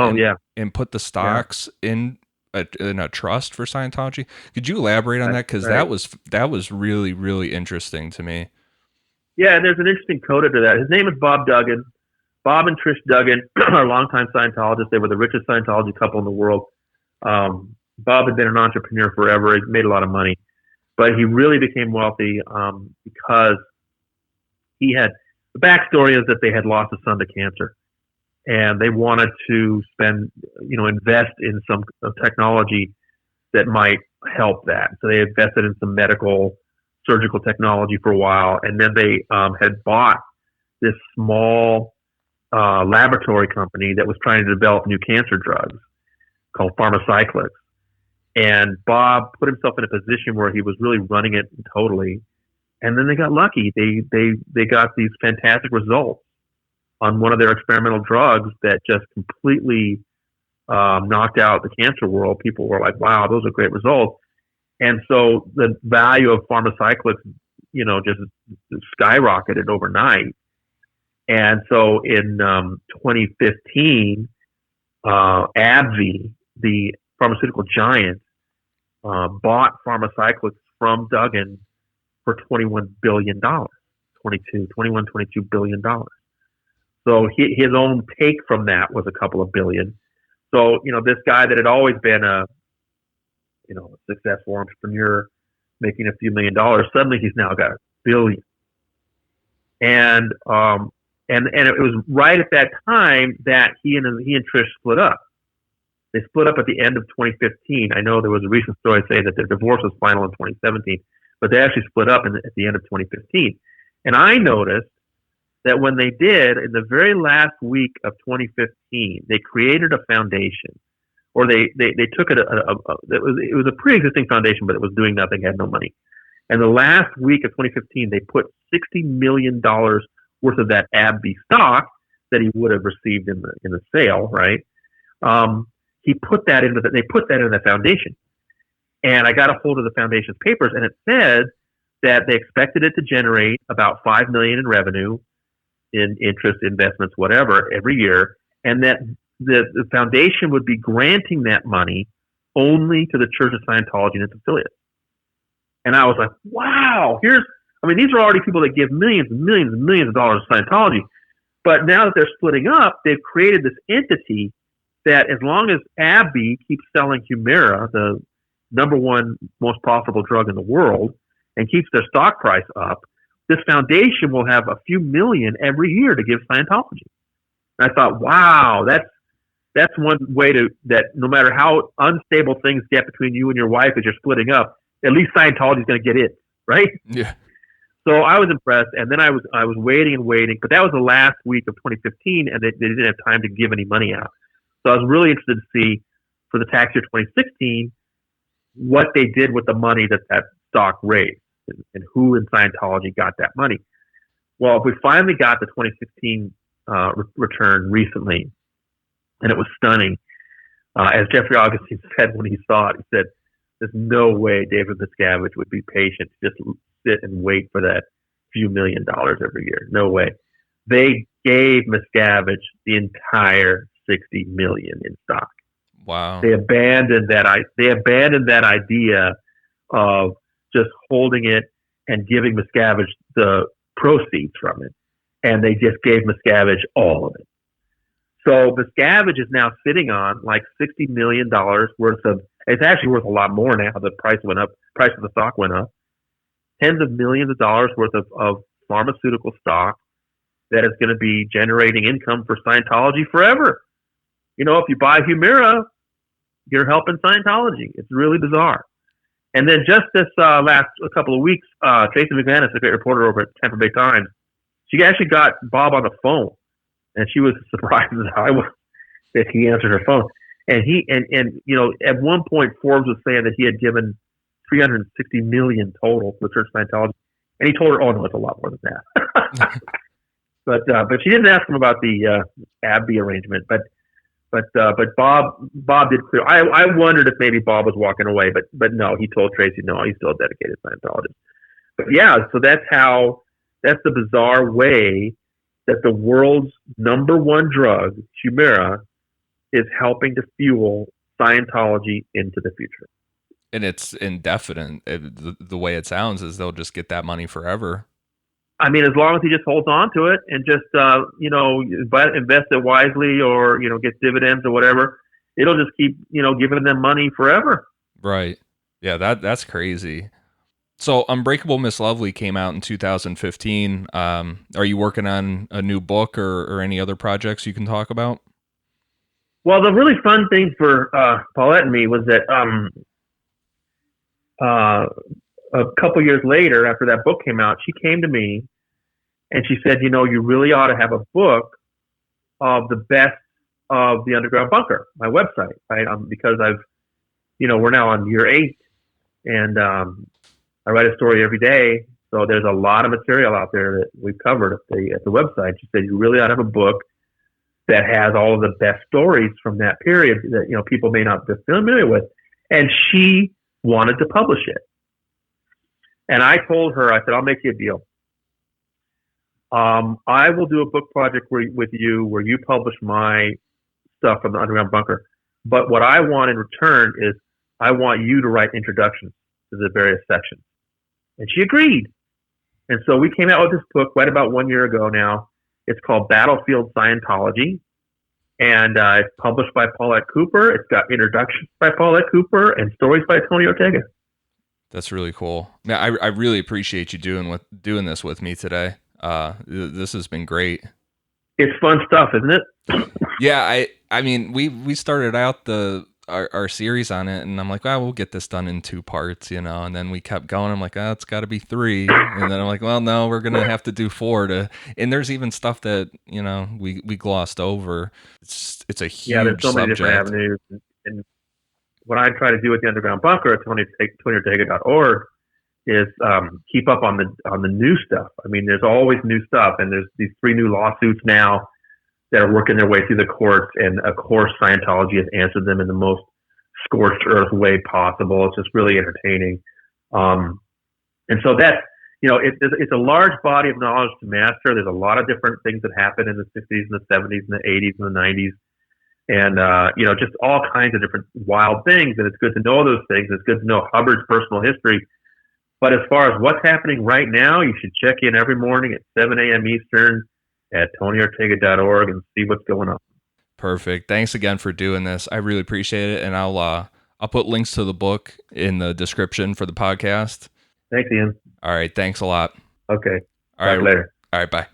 And put the stocks in a trust for Scientology. Could you elaborate on that? Because that was really, really interesting to me. Yeah, and there's an interesting coda to that. His name is Bob Duggan. Bob and Trish Duggan are longtime Scientologists. They were the richest Scientology couple in the world. Bob had been an entrepreneur forever. He made a lot of money. But he really became wealthy because he had – the backstory is that they had lost a son to cancer. And they wanted to invest in some technology that might help that. So they invested in some medical, surgical technology for a while. And then they had bought this small laboratory company that was trying to develop new cancer drugs called Pharmacyclics. And Bob put himself in a position where he was really running it totally. And then they got lucky. They got these fantastic results on one of their experimental drugs that just completely knocked out the cancer world. People were like, wow, those are great results. And so the value of Pharmacyclics, just skyrocketed overnight. And so in 2015, AbbVie, the pharmaceutical giant, bought Pharmacyclics from Duggan for $21 billion, 22 billion dollars. So his own take from that was a couple of billion. So, this guy that had always been a successful entrepreneur making a few $1 million, suddenly he's now got $1 billion. And it was right at that time that he and Trish split up. They split up at the end of 2015. I know there was a recent story saying that their divorce was final in 2017, but they actually split up at the end of 2015. And I noticed that when they did, in the very last week of 2015, they created a foundation, or they took it. It was a pre-existing foundation, but it was doing nothing, had no money. And the last week of 2015, they put $60 million worth of that AbbVie stock that he would have received in the sale, right? They put that into the foundation. And I got a hold of the foundation's papers, and it said that they expected it to generate about $5 million in revenue, in interest, investments, whatever, every year, and that the foundation would be granting that money only to the Church of Scientology and its affiliates. And I was like, wow, these are already people that give millions and millions and millions of dollars to Scientology. But now that they're splitting up, they've created this entity that, as long as AbbVie keeps selling Humira, the number one most profitable drug in the world, and keeps their stock price up, this foundation will have a few million every year to give Scientology. And I thought, wow, that's one way that no matter how unstable things get between you and your wife as you're splitting up, at least Scientology is going to get it, right? Yeah. So I was impressed, and then I was waiting and waiting, but that was the last week of 2015, and they didn't have time to give any money out. So I was really interested to see, for the tax year 2016, what they did with the money that stock raised, and who in Scientology got that money. Well, we finally got the 2016 return recently, and it was stunning. As Jeffrey Augustine said when he saw it, he said, "There's no way David Miscavige would be patient to just sit and wait for that few $1 million every year. No way." They gave Miscavige the entire $60 million in stock. Wow. They abandoned that idea of just holding it and giving Miscavige the proceeds from it, and they just gave Miscavige all of it. So Miscavige is now sitting on like $60 million worth of. It's actually worth a lot more now. The price went up. Price of the stock went up. Tens of millions of dollars worth of pharmaceutical stock that is going to be generating income for Scientology forever. If you buy Humira, you're helping Scientology. It's really bizarre. And then just this last couple of weeks, Tracy McManus, a great reporter over at Tampa Bay Times, she actually got Bob on the phone, and she was surprised as I was that he answered her phone. And at one point Forbes was saying that he had given $360 million total to the Church of Scientology, and he told her, "Oh no, it's a lot more than that." but she didn't ask him about the AbbVie arrangement. But Bob did clear. I wondered if maybe Bob was walking away, but no, he told Tracy no, he's still a dedicated Scientologist. But yeah, so that's the bizarre way that the world's number one drug, Humira, is helping to fuel Scientology into the future. And it's indefinite. The way it sounds is they'll just get that money forever. As long as he just holds on to it and just, invest it wisely, or, get dividends or whatever, it'll just keep, giving them money forever. Right. Yeah, that's crazy. So Unbreakable Miss Lovely came out in 2015. Are you working on a new book or any other projects you can talk about? Well, the really fun thing for Paulette and me was that a couple years later, after that book came out, she came to me and she said, "You really ought to have a book of the best of the Underground Bunker, my website, right? Because we're now on year 8, and I write a story every day, so there's a lot of material out there that we've covered at the website." She said, "You really ought to have a book that has all of the best stories from that period that people may not be familiar with," and she wanted to publish it. And I told her, I said, "I'll make you a deal. I will do a book project with you where you publish my stuff from the underground bunker. But what I want in return is I want you to write introductions to the various sections. And she agreed. And so we came out with this book right about 1 year ago now. It's called Battlefield Scientology. And it's published by Paulette Cooper. It's got introductions by Paulette Cooper and stories by Tony Ortega. That's really cool. Man, I really appreciate you doing this with me today. This has been great. It's fun stuff, isn't it? Yeah, I mean, we started out our series on it, and I'm like, well, we'll get this done in 2 parts, and then we kept going. I'm like, it's got to be 3, and then I'm like, well, no, we're gonna have to do 4 and there's even stuff that we glossed over. It's a huge there's so many different avenues, and what I try to do with the Underground Bunker at TonyOrtega.org is keep up on the new stuff. I mean, there's always new stuff, and there's these 3 new lawsuits now that are working their way through the courts, and of course Scientology has answered them in the most scorched earth way possible. It's just really entertaining, and so that's it's a large body of knowledge to master. There's a lot of different things that happened in the 60s and the 70s and the 80s and the 90s, and just all kinds of different wild things. And it's good to know those things. It's good to know Hubbard's personal history. But as far as what's happening right now, you should check in every morning at 7 a.m. Eastern at TonyOrtega.org and see what's going on. Perfect. Thanks again for doing this. I really appreciate it, and I'll put links to the book in the description for the podcast. Thanks, Ian. All right. Thanks a lot. Okay. All right. Later. All right. Bye.